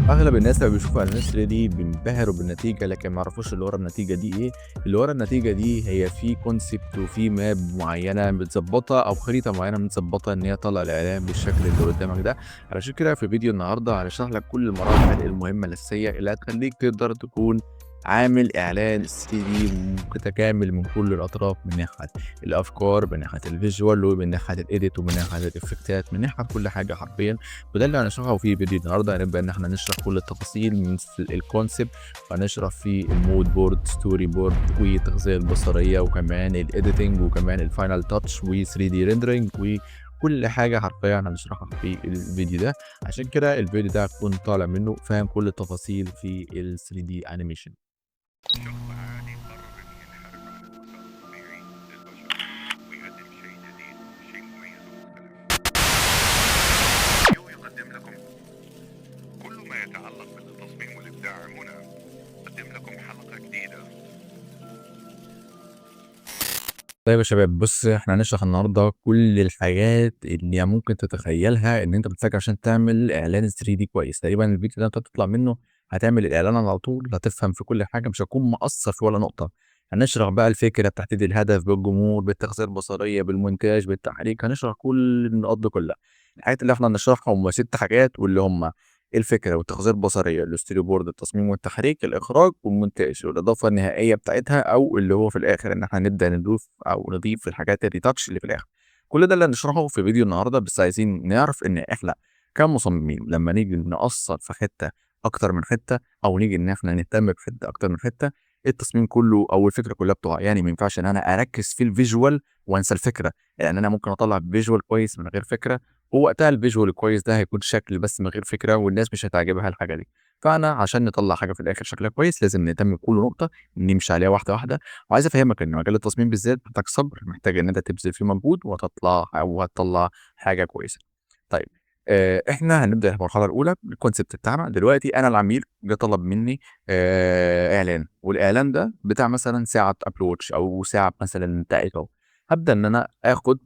أغلب الناس لمّا بيشوفوا إعلانات 3D بينبهروا بالنتيجة، لكن ما يعرفوش اللي ورا النتيجة دي إيه. اللي ورا النتيجة دي هي في concept وفي map معيّنة متضبّطة أو خريطة معيّنة متضبّطة إن هي تطلّع الإعلان بالشكل اللي قدّامك ده. علشان كده في فيديو النهارده هنشرح لك كل المراحل المهمة الأساسية اللي هتخلّيك تقدر تكون عامل إعلان 3D متكامل من كل الأطراف، من ناحية الأفكار، من ناحية الvisual ومن ناحية الedit ومن ناحية الإفكتات، من ناحية كل حاجة حرفيًا. وده اللي هنشرحه في فيديو النهارده. هنبدأ إن إحنا نشرح كل التفاصيل من الكونسبت، وهنشرح فيه المود بورد، ستوري بورد، والتغذية البصرية، وكمان الإيديتنج، وكمان الفاينل تاتش، و3 دي ريندرنج، وكل حاجة حرفيا هنشرحها في الفيديو ده. عشان كده الفيديو ده هتكون طالع منه فاهم كل التفاصيل في ال 3D animation. شخص عادي قرر إنه ينحرف عن المسار الطبيعي للبشر ويقدم شيء جديد، شيء مميز ومختلف. يو يقدم لكم كل ما يتعلق بالتصميم والإبداع. هنا نقدم لكم حلقة جديدة. طيب يا شباب، بص احنا هنشرح النهارده كل الحاجات اللي ممكن تتخيلها ان انت بتذاكر عشان تعمل اعلان 3 دي كويس. تقريبا الفيديو ده انت تطلع منه هتعمل الاعلان على طول، هتفهم في كل حاجه، مش هتكون مقصر في ولا نقطه. هنشرح بقى الفكره، بتحديد الهدف، بالجمهور، بالتغذيه البصريه، بالمونتاج، بالتحريك. هنشرح كل النقاط دي كلها. الحاجات اللي احنا هنشرحها هم 6 حاجات، واللي هم الفكره والتغذيه البصريه، الاستوديو بورد، التصميم والتحريك، الاخراج والمونتاج، والاضافه النهائيه بتاعتها او اللي هو في الاخر ان احنا نبدا نضيف او نضيف الحاجات الريتاتش اللي في الاخر. كل ده اللي هنشرحه في فيديو النهارده. بس عايزين نعرف ان احنا كمصممين لما نيجي نقصر في حته اكتر من حته، او نيجي ان احنا نهتم بحته اكتر من حته، التصميم كله او الفكره كلها بتقع. يعني ما ينفعش ان انا اركز في الفيجوال وانسى الفكره، لان انا ممكن اطلع فيجوال كويس من غير فكره، ووقتها الفيجوال الكويس ده هيكون شكل بس من غير فكره، والناس مش هتعجبها الحاجه دي. فانا عشان نطلع حاجه في الاخر شكلها كويس لازم نهتم بكل نقطه، نمشي عليها واحده واحده. وعايز افهمك ان مجال التصميم بالذات محتاج صبر، محتاج ان انت تبذل فيه مجهود وهتطلع حاجه كويسه. طيب، احنا هنبدا المرحله الاولى بالكونسيبت بتاعنا. دلوقتي انا العميل جه طلب مني اعلان، والاعلان ده بتاع مثلا ساعه ابل واتش او ساعه مثلا تقيله. هبدا ان انا اخد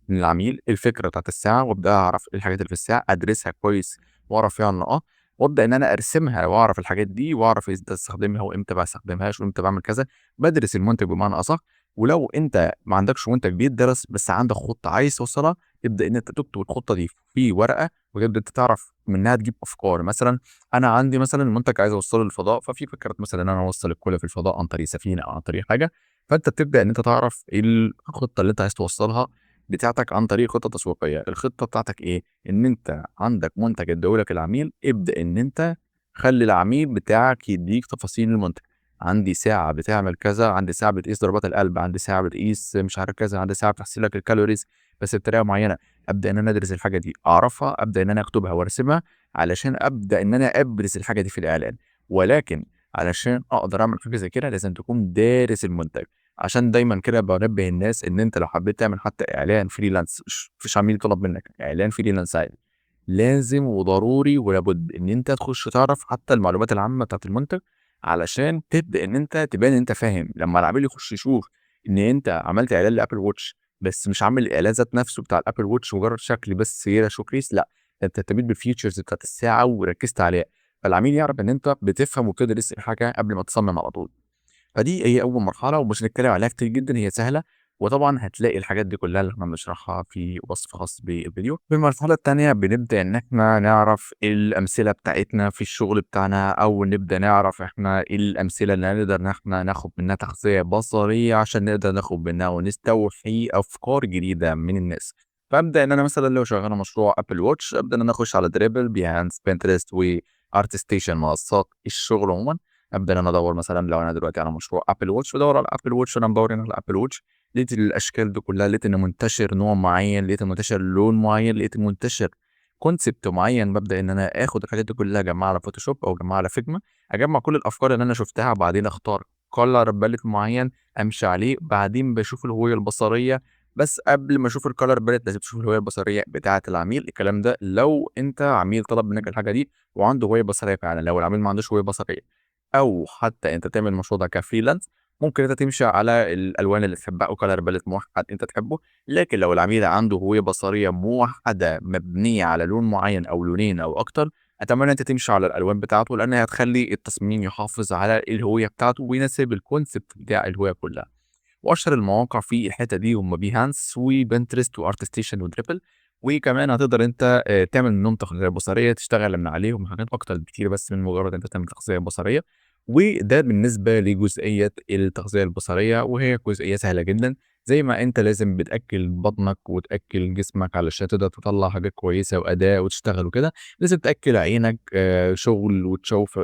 من العميل الفكره بتاعت الساعه، وابدا اعرف إيه الحاجات اللي في الساعه، ادرسها كويس واعرف فيها النقاط، وابدا ان انا ارسمها واعرف الحاجات دي، واعرف امتى استخدمها وامتى ما استخدمهاش وامتى بعمل كذا. بدرس المنتج بمعنى اصح. ولو انت ما عندكش منتج بيدرس بس عندك خطه عايز توصلها، تبدا ان انت تكتب الخطه دي في ورقه، وتبدا انت تعرف منها تجيب افكار. مثلا انا عندي مثلا منتج عايز اوصله للفضاء، ففي فكره مثلا ان انا اوصل الكل في الفضاء عن طريق سفينه او عن طريق حاجه. فانت بتبدا ان انت تعرف ايه الخطه اللي انت عايز توصلها بتاعتك عن طريق خطه تسويقيه. الخطه بتاعتك ايه؟ ان انت عندك منتج اديهولك العميل، ابدا ان انت خلي العميل بتاعك يديك تفاصيل المنتج. عندي ساعه بتعمل كذا، عندي ساعه بتقيس ضربات القلب، عندي ساعه بتقيس مش عارف كذا، عندي ساعه بتحسب لك الكالوريز بس بطريقه معينه. ابدا ان انا ادرس الحاجه دي، اعرفها، ابدا ان انا اكتبها وارسمها، علشان ابدا ان انا ابرز الحاجه دي في الاعلان. ولكن علشان اقدر اعمل حاجه زي كده لازم تكون دارس المنتج. عشان دايما كده بنبه الناس ان انت لو حبيت تعمل حتى اعلان فريلانس، مفيش عميل طلب منك اعلان فريلانس عادي، لازم وضروري ولابد ان انت تخش تعرف حتى المعلومات العامه بتاعت المنتج، علشان تبدا ان انت تبان ان انت فاهم. لما العميل يخش يشوف ان انت عملت اعلان لابل واتش بس مش عامل الاعلان ذات نفسه بتاع الابل واتش مجرد شكل بس هي شوكيس، لا، انت اهتميت بالفيتشرز بتاعت الساعه وركزت عليها، فالعميل يعرف ان انت بتفهم وبتدرس الحاجه قبل ما تصمم على طول. فدي هي أول مرحلة ومش هنتكلم عليها كتير جدًا، هي سهلة. وطبعًا هتلاقي الحاجات دي كلها اللي إحنا بنشرحها في وصف خاص بالفيديو. في المرحلة التانية بنبدأ إن إحنا نعرف الأمثلة بتاعتنا في الشغل بتاعنا، أو نبدأ نعرف إحنا إيه الأمثلة اللي هنقدر إن إحنا ناخد منها تغذية بصرية عشان نقدر ناخد منها ونستوحي أفكار جديدة من الناس. فأبدأ إن أنا مثلًا لو شغال على مشروع Apple Watch، أبدأ إن أنا أخش على Dribbble، Behance، Pinterest وArtstation، منصات الشغل عمومًا. ابدا ان انا ادور مثلا لو انا دلوقتي على مشروع ابل واتش، بدور على ابل واتش، انا مدور هنا على ابل واتش، لقيت الاشكال دي كلها، لقيت ان منتشر نوع معين، لقيت منتشر لون معين، لقيت منتشر كونسبت معين. ببدا ان انا اخد الحاجات دي كلها اجمعها على فوتوشوب او اجمعها على فيجما، اجمع كل الافكار اللي انا شفتها، بعدين اختار كولر باليت معين امشي عليه. بعدين بشوف الهويه البصريه، بس قبل ما اشوف الكولر باليت لازم تشوف الهويه البصريه بتاعه العميل. الكلام ده لو انت عميل طلب منك الحاجه دي وعنده هويه بصريه فعلا. لو العميل ما عندوش هويه بصريه، او حتى انت تعمل المشروع ده كفريلانس، ممكن انت تمشي على الالوان اللي تحبها او كلر باليت موحد انت تحبه. لكن لو العميل عنده هويه بصريه موحده مبنيه على لون معين او لونين او اكتر، أتمنى أنت تمشي على الألوان بتاعته لأنها هتخلّي التصميم يحافظ على الهوية بتاعته ويناسب الconcept بتاع الهوية كلّها. واشهر المواقع في الحته دي هم بيهانس وبنترست وارتستيشن ودريبل. وكمان هتقدر انت تعمل منهم تغذيه بصريه تشتغل من عليهم حاجات اكتر بكتير بس من مجرد انت تعمل تغذيه بصريه. وده بالنسبه لجزئيه التغذيه البصريه وهي جزئيه سهله جدا. زي ما انت لازم بتاكل بطنك وتاكل جسمك علشان تقدر تطلع حاجات كويسه واداء وتشتغل وكده. لازم تاكل عينك شغل تشوف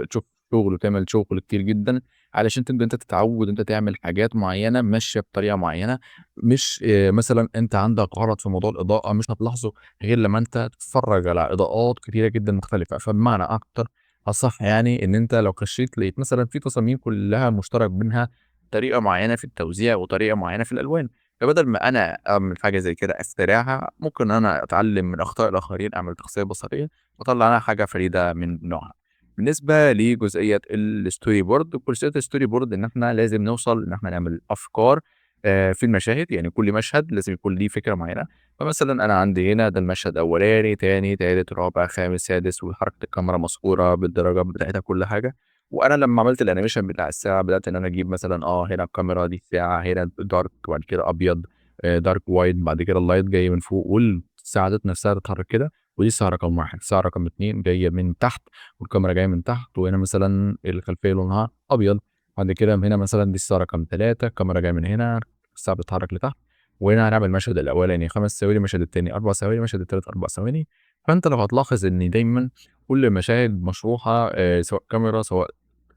شغل وتعمل شغل كتير جدا علشان تبدأ أنت تتعوّد أنت تعمل حاجات معيّنة ماشية بطريقة معيّنة. مش مثلًا أنت عندك غرض في موضوع الإضاءة مش هتلاحظه غير لمّا أنت تتفرّج على إضاءات كتيرة جدًا مختلفة. فبمعنى أكتر أصح يعني إن أنت لو خشيت لقيت مثلًا في تصاميم كلّها مشترك بينها طريقة معيّنة في التوزيع وطريقة معيّنة في الألوان. فبدل ما أنا أعمل حاجة زي كده أخترعها ممكن أنا أتعلّم من أخطاء الآخرين أعمل تغذية بصرية وأطلّع أنا حاجة فريدة من نوعها. بالنسبة لجزئية الstory board جزئية الstory board إن إحنا لازم نوصل إن إحنا نعمل أفكار في المشاهد. يعني كل مشهد لازم يكون ليه فكرة معينة. فمثلًا أنا عندي هنا ده المشهد أولاني، تاني، تالت، رابع، خامس، سادس، وحركة الكاميرا مذكورة بالدرجات بتاعتها كل حاجة. وأنا لمّا عملت الanimation بتاع الساعة بدأت إن أنا أجيب مثلًا هنا الكاميرا دي الساعة، هنا dark وبعد كده أبيض، dark white بعد كده الlight جاي من فوق والساعة ذات نفسها تتحرك كده. ودي الساعة رقم 1، الساعة رقم 2 جاية من تحت والكاميرا جاية من تحت وهنا مثلًا الخلفية لونها أبيض. بعد كده من هنا مثلًا دي الساعة رقم 3 الكاميرا جاية من هنا، الساعة بتتحرك لتحت. وهنا هنعمل المشهد الأولاني 5 ثواني، المشهد التاني 4 ثواني، المشهد التالت 4 ثواني. فأنت لو هتلاحظ إن دايمًا كل المشاهد مشروحة سواء كاميرا سواء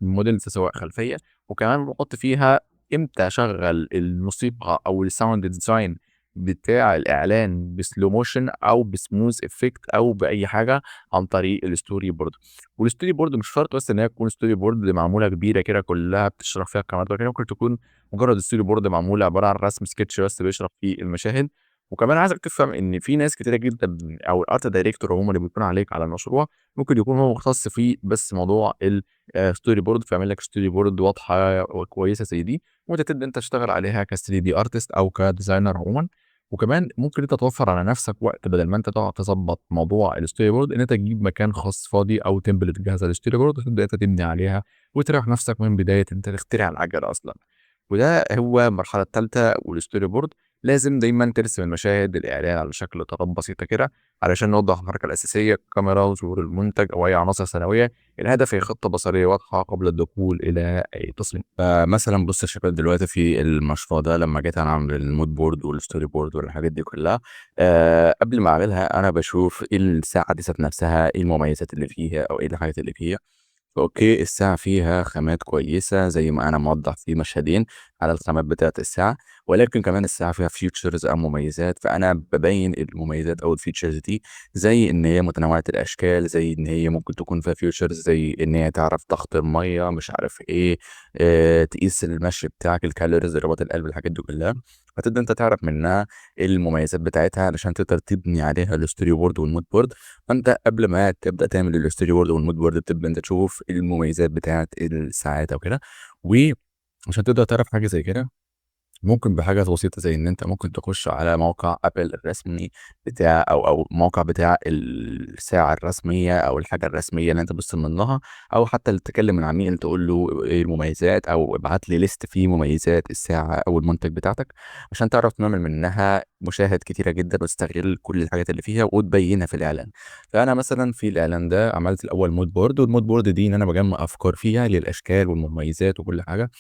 models سواء خلفية. وكمان باحط فيها إمتى أشغّل الموسيقى أو الsound design بتاع الإعلان بslow motion أو بsmooth effect أو بأي حاجة عن طريق الstory board. والstory board مش شرط بس إن هي تكون story board معمولة كبيرة كده كلها بتشرح فيها الكاميرات وكده. ممكن تكون مجرد story board معمولة عبارة عن رسم sketch بس بيشرح فيه المشاهد. وكمان عايزك تفهم إن في ناس كتيرة جدًا أو الart director عمومًا اللي بيكون عليك على المشروع ممكن يكون هو مختص في بس موضوع story board فيعمل لك story board واضحة وكويسة زي دي. وأنت تبدأ أنت تشتغل عليها ك3D artist أو كdesigner عمومًا. وكمان ممكن أنت توفّر على نفسك وقت بدل ما أنت تقعد تضبّط موضوع الstory board إن أنت تجيب مكان خاص فاضي أو template جاهزة للstory board وتبدأ أنت تبني عليها وتريّح نفسك من بداية أنت تخترع العجلة أصلًا. وده هو المرحلة التالتة والstory board. لازم دايمًا ترسم المشاهد الإعلان على شكل طرات بسيطة كده علشان نوضّح الحركة الأساسية، الكاميرا وظهور المنتج أو أي عناصر ثانوية. الهدف هي خطة بصرية واضحة قبل الدخول إلى أي تصميم. فمثلًا بُص يا شباب دلوقتي في المشروع ده لمّا جيت أنا أعمل الmood board والstory board والحاجات دي كلّها، قبل ما أعملها أنا باشوف إيه الساعة دي ذات نفسها، إيه المميزات اللي فيها أو إيه الحاجات اللي فيها. فأوكي الساعة فيها خامات كويسة زي ما أنا موضّح في مشهدين على الخامات بتاعة الساعة، ولكن كمان الساعة فيها features أو مميزات، فأنا بابيّن المميزات أو الfeatures دي زي إن هي متنوعة الأشكال، زي إن هي ممكن تكون فيها features زي إن هي تعرف ضغط المَيّة مش عارف إيه، تقيس المشي بتاعك الcalories ضربات القلب الحاجات دي كلّها. فتبدأ أنت تعرف منها إيه المميزات بتاعتها علشان تقدر تبني عليها الstory board والmood board. فأنت قبل ما تبدأ تعمل الstory board والmood board بتبدأ أنت تشوف المميزات بتاعة الساعات أو كده. وعشان تقدر تعرف حاجة زي كده ممكن بحاجة بسيطة زي إن أنت ممكن تخش على موقع أبل الرسمي بتاع أو الموقع بتاع الساعة الرسمية أو الحاجة الرسمية اللي أنت بتصمم لها، أو حتى تكلم العميل تقول له إيه المميزات أو ابعت لي list فيه مميزات الساعة أو المنتج بتاعتك، عشان تعرف تعمل منها مشاهد كتيرة جدًا وتستغل كل الحاجات اللي فيها وتبينها في الإعلان. فأنا مثلًا في الإعلان ده عملت الأول mood board والmood board دي إن أنا باجمّع أفكار فيها للأشكال والمميزات وكل حاجة.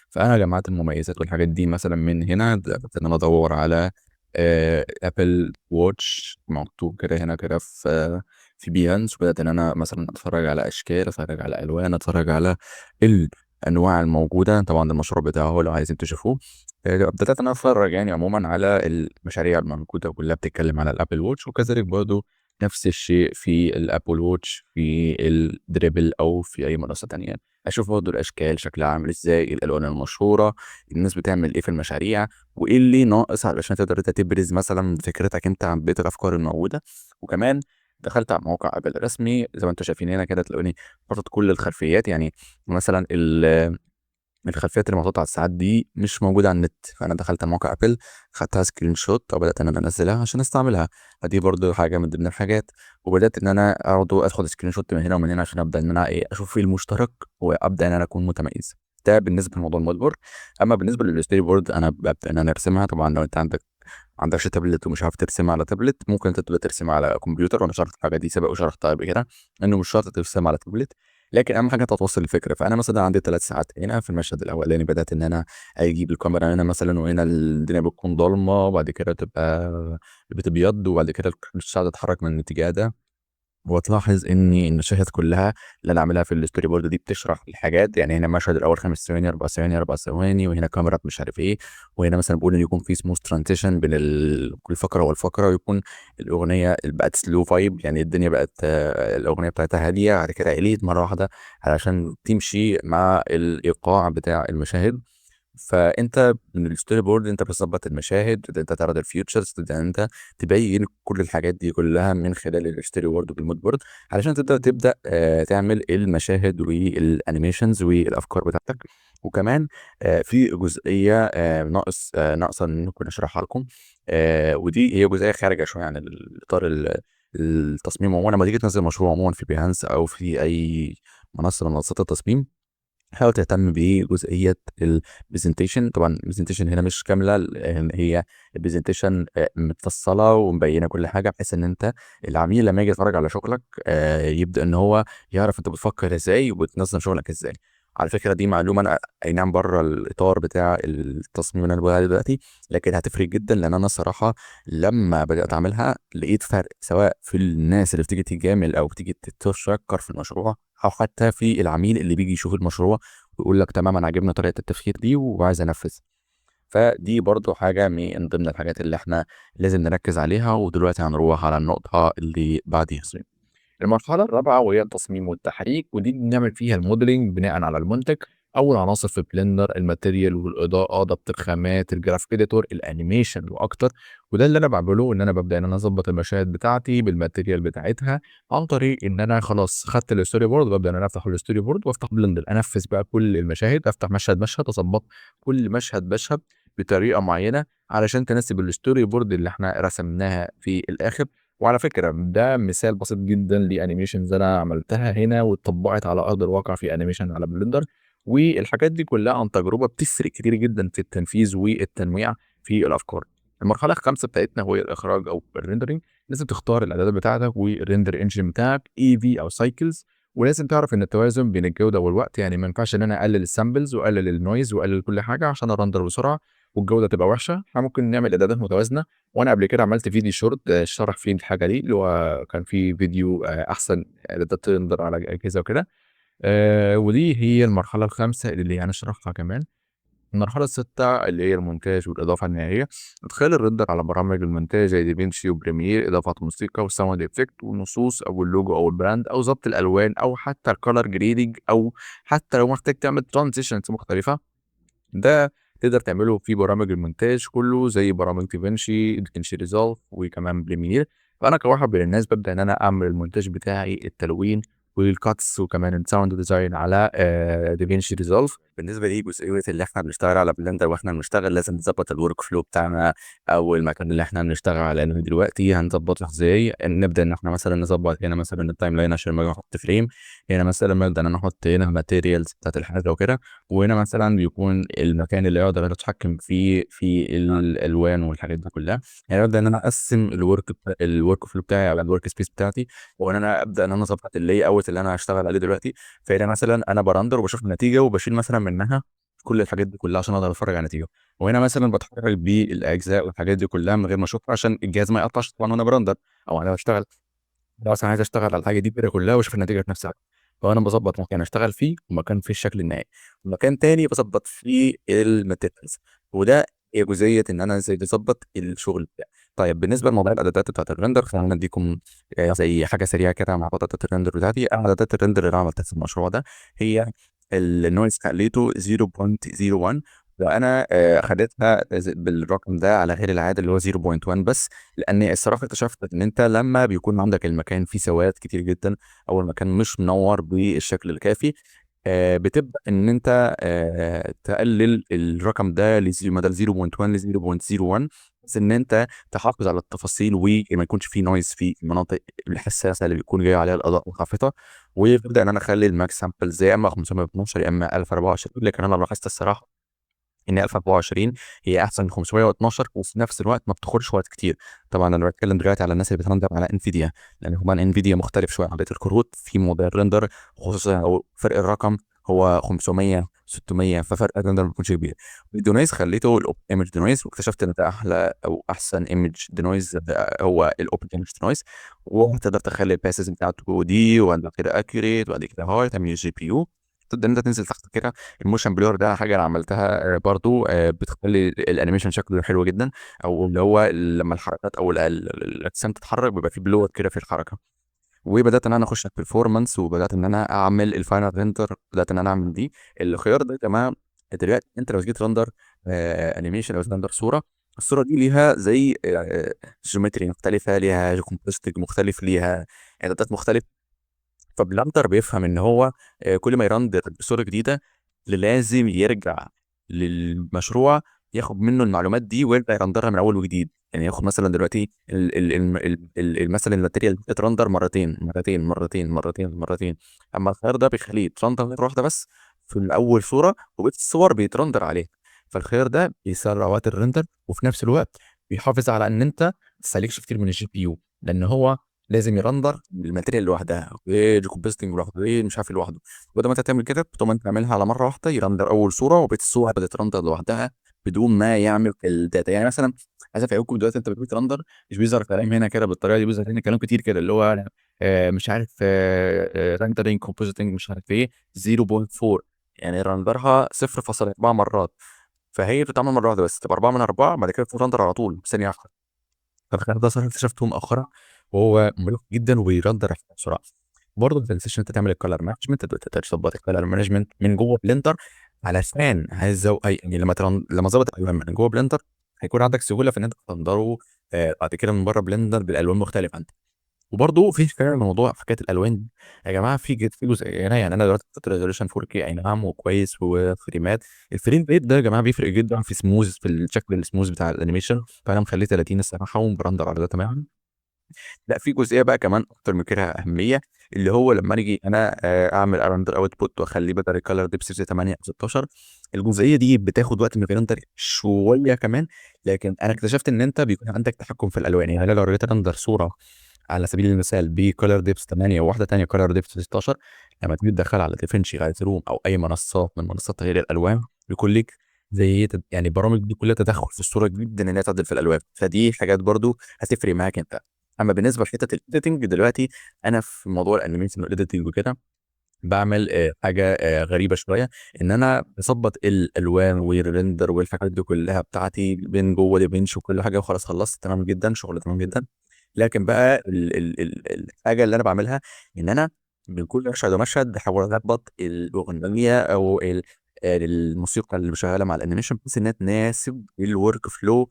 فأنا جمّعت المميزات والحاجات دي مثلًا من هنا بدأت إن أنا أدوّر على Apple watch مكتوب كده هنا كده في Behance. وبدأت إن أنا مثلًا أتفرّج على أشكال، أتفرّج على ألوان، أتفرّج على الأنواع الموجودة. طبعًا المشروع بتاعه أهو لو عايزين تشوفوه. بدأت إن أنا أتفرّج يعني عمومًا على المشاريع الموجودة كلّها بتتكلّم على الApple watch وكذلك برضه نفس الشيء في الApple watch في الDribble أو في أي منصة تانية. أشوف برضه الأشكال شكلها عامل إزاي، إيه الألوان المشهورة، الناس بتعمل إيه في المشاريع، وإيه اللي ناقص علشان تقدر أنت تبرز مثلًا فكرتك أنت عن بقية الأفكار الموجودة. وكمان دخلت على موقع آبل الرسمي زي ما أنتم شايفين هنا كده تلاقوني حاطط كل الخلفيات. يعني مثلًا الخلفيات اللي محطوطة على الساعات دي مش موجودة على النت، فأنا دخلت على موقع أبل خدتها سكرين شوت وبدأت إن أنا أنزلها عشان أستعملها، فدي برضه حاجة من ضمن الحاجات. وبدأت إن أنا برضه آخد سكرين شوت من هنا ومن هنا عشان أبدأ إن أنا أشوف إيه المشترك وأبدأ إن أنا أكون متميز. ده بالنسبة لموضوع المود بورد. أما بالنسبة للستوري بورد أنا ببدأ إن أنا أرسمها. طبعا لو أنت عندكش تابلت ومش عارف ترسمها على تابلت، ممكن انت تبقى ترسمها على كمبيوتر، وانا شرحت الحاجه دي سبق وشرحتها قبل كده انه مش شرط ترسمها على تابلت، لكن اهم حاجه انت توصل الفكره. فانا مثلا عندي 3 ساعات هنا في المشهد الاولاني بدات ان انا اجيب الكاميرا هنا مثلا، وهنا الدنيا بتكون ضلمه وبعد كده تبقى بتبيض وبعد كده الشاشة تتحرك من الاتجاه ده، وتلاحظ ان المشاهد كلها اللي انا عاملها في الستوري بورد دي بتشرح الحاجات. يعني هنا المشهد الاول 5 ثواني 4 ثواني 4 ثواني، وهنا كاميرا مش عارف ايه، وهنا مثلا بقول ان يكون في سموث ترانزيشن بين كل فقره والفقره، ويكون الاغنيه اللي بقت سلو فايب، يعني الدنيا بقت الاغنيه بتاعتها هاديه بعد كده عليت مره واحده علشان تمشي مع الايقاع بتاع المشاهد. فانت من الستوري بورد انت بتظبط المشاهد، تبدا انت تعرض الفيوتشرز، تبدا انت تبين كل الحاجات دي كلها من خلال الستوري بورد بالمود بورد علشان تبدا تعمل المشاهد والانيميشنز والافكار بتاعتك. وكمان في جزئيه ناقصه ان ممكن اشرحها لكم، ودي هي جزئيه خارجه شويه عن الاطار التصميم عموما. لما تيجي تنزل مشروع عموما في بيهانس او في اي منصه من منصات التصميم، حاول تهتم بجزئيه البرزنتيشن. طبعا البرزنتيشن هنا مش كامله، لأن هي البرزنتيشن متفصله ومبينه كل حاجه، بحيث ان انت العميل لما يجي يتفرج على شغلك يبدا ان هو يعرف انت بتفكر ازاي وبتنظم شغلك ازاي. على فكره دي معلومه انا اي نعم بره الاطار بتاع التصميم اللي انا بقول عليه دلوقتي، لكن هتفرق جدا، لان انا الصراحه لما بدات اعملها لقيت فرق سواء في الناس اللي بتيجي تجامل او بتيجي تشكر في المشروع، او حتى في العميل اللي بيجي يشوف المشروع ويقول لك تمام انا عجبني طريقه التفكير دي وعايز انفذ. فدي برضو حاجه من ضمن الحاجات اللي احنا لازم نركز عليها. ودلوقتي هنروح على النقطه اللي بعديها. المرحلة الرابعة وهي التصميم والتحريك، ودي بنعمل فيها الموديلنج بناء على المنتج أو العناصر في بلندر، الماتيريال والإضاءة، ضبط الخامات، الجرافيك إديتور، الأنيميشن وأكتر. وده اللي أنا بعمله، إن أنا ببدأ إن أنا أظبط المشاهد بتاعتي بالماتيريال بتاعتها عن طريق إن أنا خلاص خدت الستوري بورد، ببدأ إن أنا أفتح الستوري بورد وأفتح بلندر أنفذ بقى كل المشاهد، أفتح مشهد مشهد أظبط كل مشهد مشهد بطريقة معينة علشان تناسب الستوري بورد اللي إحنا رسمناها في الآخر. وعلى فكرة ده مثال بسيط جدًا لanimations أنا عملتها هنا واتطبّقت على أرض الواقع في animation على blender، والحاجات دي كلّها عن تجربة بتفرق كتير جدًا في التنفيذ والتنويع في الأفكار. المرحلة الخامسة بتاعتنا وهي الإخراج أو الrendering. لازم تختار الإعدادات بتاعتك والrender engine بتاعك EV أو cycles، ولازم تعرف إن التوازن بين الجودة والوقت، يعني ما ينفعش إن أنا أقلل الsamples وأقلل الnoise وأقلل كل حاجة عشان أرندر بسرعة والجودة تبقى وحشة. إحنا ممكن نعمل إعدادات متوازنة، وأنا قبل كده عملت فيديو شورت شرح فيه الحاجة دي، اللي هو كان في فيديو أحسن إعدادات ترندر على أجهزة وكده. ودي هي المرحلة الخامسة اللي هنشرحها كمان. المرحلة السادسة اللي هي المونتاج والإضافة النهائية. إدخال الرندر على برامج المونتاج زي دافينشي وبريمير، إضافة موسيقى وساوند إفكت والنصوص أو اللوجو أو البراند أو ضبط الألوان أو حتى الكالر جريدنج، أو حتى لو محتاج تعمل ترانزيشنز مختلفة، ده تقدر تعمله في برامج المونتاج كله زي برامج دافينشي ريزولف وكمان بريمير. فانا كواحد من الناس ببدا ان انا اعمل المونتاج بتاعي التلوين والكاتس وكمان الساوند ديزاين على دافينشي ريزولف. بالنسبه لي جزئيه اللي احنا بنشتغل على بلندر واحنا بنشتغل لازم نظبط الورك فلو بتاعنا، او المكان اللي احنا بنشتغل على انه دلوقتي هنظبطه ازاي. نبدا ان احنا مثلا نظبط هنا مثلا التايم لاين عشان ما نحط فريم، هنا مثلا نبدا ان نحط هنا الماتيريالز بتاعت الحاجه وكده، وهنا مثلا بيكون المكان اللي اقدر اتحكم فيه في الالوان والحاجات دي كلها. يعني ابدا ان انا اقسم الورك فلو بتاعي على الورك سبيس بتاعتي، وان انا ابدا ان انا اظبط اللاي اوت اللي انا هشتغل عليه دلوقتي. فهنا مثلا انا برندر وبشوف النتيجه وبشيل مثلا منها كل الحاجات دي كلها عشان اقدر اتفرج على النتيجه، وهنا مثلا بتحرك بالاجزاء والحاجات دي كلها من غير ما اشوفها عشان الجهاز ما يقطعش طبعا وانا برندر او انا بشتغل. لو اصلا عايز اشتغل على الحاجه دي كده كلها واشوف النتيجه في نفسها، فانا بظبط مكان اشتغل فيه ومكان فيه الشكل النهائي، ومكان تاني بظبط فيه الماتيريالز. وده هي جزئيه ان انا ازاي بظبط الشغل بتاعي. طيب بالنسبه لموضوع الاعدادات بتاعت الريندر، خلينا نديكم زي حاجه سريعه كده مع اعدادات الريندر بتاعتي. اعدادات الريندر اللي انا عملتها في المشروع ده هي النويز خليته 0.01، وانا خدتها بالرقم ده على غير العاده اللي هو 0.1 بس، لان الصراحه اكتشفت ان انت لما بيكون عندك المكان فيه سواد كتير جدا او المكان مش منور بالشكل الكافي، بتبدأ إن أنت تقلل الرقم ده بدل 0.1 ل 0.01 بحيث إن أنت تحافظ على التفاصيل وما يكونش في نويز في المناطق الحساسة اللي بيكون جاي عليها الأضاءة الخافتة. وببدأ إن أنا أخلي الماكس سامبلز يا إما 512 يا إما 1024، لكن أنا لاحظت الصراحة ان 1024 هي احسن من 512 وفي نفس الوقت ما بتاخدش وقت كتير. طبعا انا بتكلم دلوقتي على الناس اللي بترندر على انفيديا، لان طبعا انفيديا مختلف شويه عن بقيه الكروت في موضوع الرندر، خصوصا او فرق الرقم هو 500 600، ففرق الرندر ما بيكونش كبير. الدينويز خليته الاوب ايمج دينويز، واكتشفت ان ده احلى او احسن ايمج دينويز هو الاوب ايمج دينويز. وتقدر تخلي الباسز بتاعته دي وبعد كده اكيوريت وبعد كده هاي تعمل جي بي يو، تبدا ان انت تنزل تحت كده. الموشن بلور ده حاجه انا عملتها برضو، بتخلي الانيميشن شكله حلو جدا، او اللي هو لما الحركات او الاجسام تتحرك بيبقى في بلور كده في الحركه. وبدات ان انا اخش في البرفورمانس وبدات ان انا اعمل الفاينل ريندر، بدات ان انا اعمل دي الخيار ده يا جماعه. دلوقتي انت لو جيت رندر انيميشن او رندر صوره، الصوره دي ليها زي جيومتري مختلفه، ليها كومبوزيتنج مختلف، ليها اعدادات مختلفه. فبلانتر بيفهم ان هو كل ما يرندر بصوره جديده لازم يرجع للمشروع ياخد منه المعلومات دي ويرجع يرندرها من اول وجديد. يعني ياخد مثلا دلوقتي مثلا الماتيريال بتترندر مرتين، اما الخيار ده بيخليه يترندر مره واحده بس في الاول صوره، وبقيه الصور بيترندر عليه. فالخيار ده بيسرع وقت الرندر، وفي نفس الوقت بيحافظ على ان انت ما تستهلكش كتير من الجي بي يو، لان هو لازم يرندر الماتيريال لوحدها والكومبوزيتنج لوحده مش عارف إيه لوحده. بدل ما انت تعمل كده طول ما انت تعملها على مره واحده يرندر اول صوره وبقيه الصور بتترندر لوحدها بدون ما يعمل الداتا. يعني مثلا عايز افهمكم دلوقتي، انت بترندر مش بيظهر كلام هنا كده بالطريقه دي، بيظهر هنا كلام كتير كده اللي هو مش عارف رندرنج كومبوزيتنج مش عارف ايه 0.4، يعني رندرها 0.4 مرات. فهي بتتعمل مره واحده بس تبقى 4 من 4، بعد كده بترندر على طول في ثانيه واحده. فالخيار ده صراحه اكتشفته مؤخرا وهو مريح جدا ويرندر بسرعه. برضه ما تنساش ان انت تعمل الكالر مانجمنت، تقدر تظبط الكالر مانجمنت من جوه بلندر علشان عايز يعني لما ظبط الالوان من جوه بلندر هيكون عندك سهوله في ان انت ترندره بعد كده من بره بلندر بالالوان مختلفه. وبرضه في حكايه موضوع حكايه الالوان دي يا جماعه، في جزء هنا. يعني انا دلوقتي حطيت ريزولوشن 4K اي نعم وكويس وفريمات، الفريم ريت ده يا جماعه بيفرق جدا في سموز، في الشكل السموز بتاع الانيميشن. فانا مخليه 30 الصراحه وبرندر على ده تمام. لا في جزئيه بقى كمان اكتر من كده اهميه، اللي هو لما اجي انا اعمل ارندر اوتبوت واخليه بدل الكالر ديبس 8 او 16. الجزئيه دي بتاخد وقت من الرندر شويه كمان، لكن انا اكتشفت ان انت بيكون عندك تحكم في الالوان. يعني أنا لو ريت رندر صوره على سبيل المثال بكولر ديبس 8 وواحده ثانيه كولر ديبس 16، لما تيجي تدخل على ديفنشي على روم او اي منصات من منصات تغيير الالوان بيكون لك زي يعني برامج دي كلها تدخل في الصوره جدا ان هي تعدل في الالوان. فدي حاجات برضو هتفرق معاك انت. اما بالنسبه لحته الايديتنج دلوقتي، انا في موضوع الانيميشن والايديتنج وكده بعمل حاجه غريبه شويه، ان انا بظبط الالوان والريندر والحاجات دي كلها بتاعتي بين جوه ديفينش وكل حاجه، وخلاص خلصت تمام جدا شغل تمام جدا. لكن بقى الحاجه اللي انا بعملها ان انا من كل مشهد ومشهد بحاول اظبط الاغنيه او الموسيقى اللي شغاله مع الانيميشن بحيث انها تناسب الورك فلو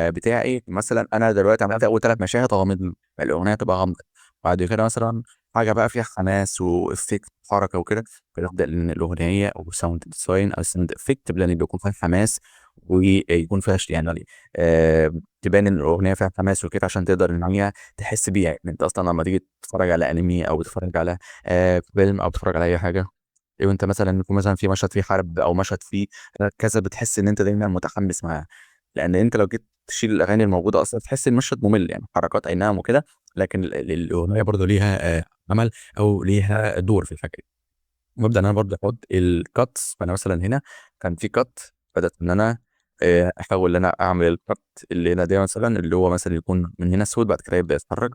بتاعي. مثلا انا دلوقتي عملت اول 3 مشاهد غامض، الاغنيه تبقى غامضه. بعد كده مثلا حاجه بقى فيها حماس وافكت حركه وكده، بنبدا ان الاغنيه او ساوند ديزاين او ساوند افكت لان بيكون فيها حماس ويكون فيها يعني تبان ان الاغنيه فيها حماس وكده عشان تقدر ان هي تحس بيها. يعني انت اصلا لما تيجي تتفرج على انمي او تتفرج على فيلم او تتفرج على اي حاجه، وانت مثلا يكون مثلا في مشهد فيه حرب او مشهد فيه كذا، بتحس ان انت دايما متحمس معاه. لان انت لو جيت تشيل الاغاني الموجوده اصلا تحس المشهد ممل، يعني حركات اي نعم وكده، لكن الاغنيه برضه ليها عمل او ليها دور في الحاجه دي. وابدا ان انا برضه احط الكاتس. فانا مثلا هنا كان في كات، بدات ان انا احاول ان انا اعمل الكات اللي هنا ده مثلا اللي هو مثلا يكون من هنا اسود بعد كده يبدا يتحرك.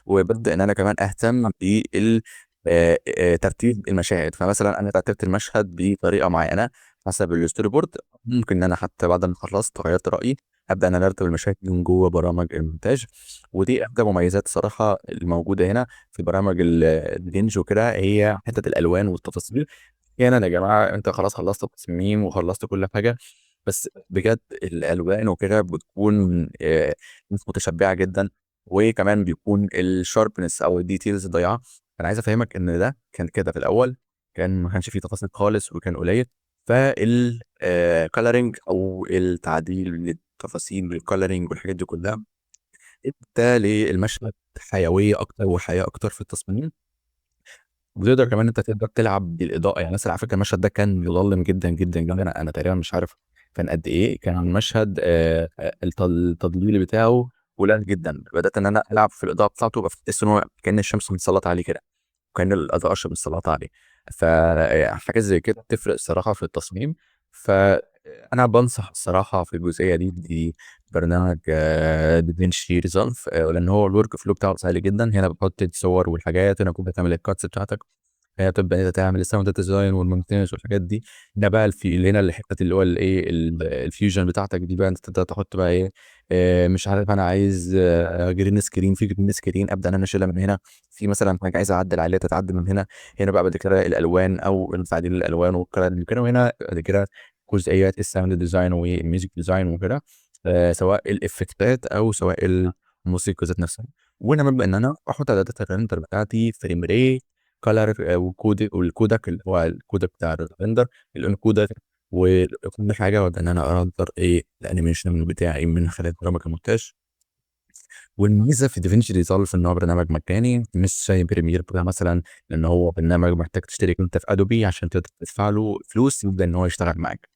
وببدا ان انا كمان اهتم بال ترتيب المشاهد. فمثلا انا رتبت المشهد بطريقه معينه حسب الستوري بورد، ممكن ان انا حتى بعد ما خلصت غيرت رايي ابدا ان انا ارتب المشاهد من جوه برامج المونتاج. ودي احدى مميزات الصراحه الموجوده هنا في برامج البنج وكده، هي حته الالوان والتفاصيل. احيانا يا جماعه انت خلاص خلصت التصميم وخلصت كل حاجه، بس بجد الالوان وكده بتكون متشبعه جدا، وكمان بيكون الشاربنس او الديتيلز ضايعه. انا عايز افهمك ان ده كان كده في الاول، ما كانش فيه تفاصيل خالص وكان قليل. فال coloring أو التعديل للتفاصيل والcoloring والحاجات دي كلها ادى للمشهد حيوية أكتر وحياة أكتر في التصميم. وتقدر كمان أنت تقدر تلعب بالإضاءة، يعني مثلًا على فكرة المشهد ده كان مظلم جدًا، جدًا، جدًا، أنا تقريبًا مش عارف كان قد إيه، كان المشهد التضليل بتاعه قليل جدًا، بدأت إن أنا ألعب في الإضاءة بتاعته فتحس إن هو كأن الشمس متسلطة عليه كده، وكأن الأضاءة متسلطة عليه. فحاجات زي كده بتفرق الصراحة في التصميم. فأنا بانصح الصراحة في الجزئية دي ببرنامج DaVinci Resolve، لأن هو الwork flow بتاعه سهل جدًا. هنا بتحط الصور والحاجات، هنا ممكن تعمل الcuts بتاعتك، هنا تبدأ أنت تعمل الsound design والmaintenance والحاجات دي. هنا بقى هنا الحتة اللي هو الإيه الfusion بتاعتك دي بقى أنت تبدأ تحط بقى إيه، مش عارف أنا عايز green screen، في green screen أبدأ إن أنا أشيلها من هنا، في مثلًا حاجة عايز أعدل عليها تتعدل من هنا. هنا بقى بعد كده الألوان أو تعديل الألوان والكلام ده كده. وهنا بعد كده جزئيات الsound design والmusic design وكده، سواء الإفكتات أو سواء الموسيقى ذات نفسها. وهنا بابدأ إن أنا أحط إعدادات الrender بتاعتي frame rate color والcodec اللي هو الcodec بتاع الrender الencodec وكل حاجة، وأبدأ إن أنا أرندر الanimation بتاعي من خلال برامج الmontage. والميزة في DaVinci Resolve إن هو برنامج مجاني مش زي Premiere Pro مثلًا، لأن هو برنامج محتاج تشترك أنت في Adobe عشان تقدر تدفع له فلوس يبدأ إن هو يشتغل معاك.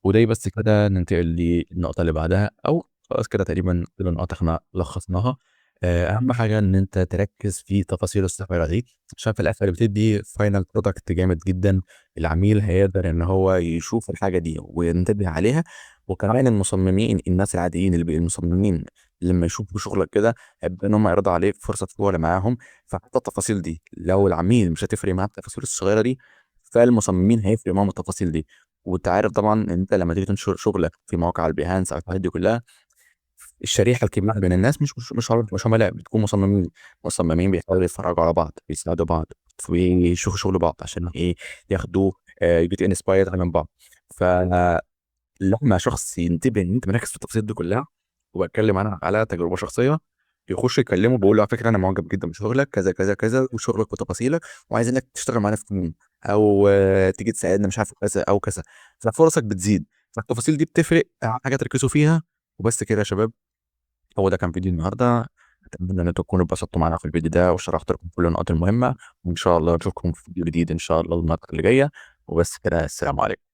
ودي بس كده ننتقل للنقطة اللي بعدها، أو خلاص كده تقريبًا كل النقط إحنا لخصناها. أهم حاجة إن أنت تركز في تفاصيل الصغيرة دي، عشان في الآخر بتدي final product جامد جدًا. العميل هيقدر إن هو يشوف الحاجة دي وينتبه عليها. وكمان المصممين الناس العاديين المصممين لما يشوفوا شغلك كده هيبدأوا إن هم يعرضوا عليك فرصة شغل معاهم. فحتى التفاصيل دي لو العميل مش هتفرق معاه التفاصيل الصغيرة دي، فالمصممين هيفرق معاهم التفاصيل دي. وأنت عارف طبعًا إن أنت لما تيجي تنشر شغلك في مواقع البيهانس أو الحاجات دي كلها، الشريحة الكبيرة من الناس مش عملاء، بتكون مصممين بيحاولوا يتفرجوا على بعض، بيساعدوا بعض، ويشوفوا شغل بعض عشان إيه، ياخدوا get inspired من بعض. فلما شخص ينتبه إن أنت مركز في التفاصيل دي كلها، وباتكلم أنا على تجربة شخصية، يخش يكلمه بيقول له على فكرة أنا معجب جدًا بشغلك كذا، كذا، كذا، وشغلك وتفاصيلك، وعايزينك تشتغل معانا في team أو تيجي تساعدنا مش عارف كذا أو كذا. ففرصك بتزيد. فالتفاصيل دي بتفرق، أهم حاجة تركزوا فيها. وبس كده يا شباب، هو ده كان فيديو النهارده. أتمنى إن انتم تكونوا اتبسطتوا معانا في الفيديو ده وشرحت لكم كل النقاط المهمة، وإن شاء الله نشوفكم في فيديو جديد إن شاء الله المرة اللي جاية. وبس كده، السلام عليكم.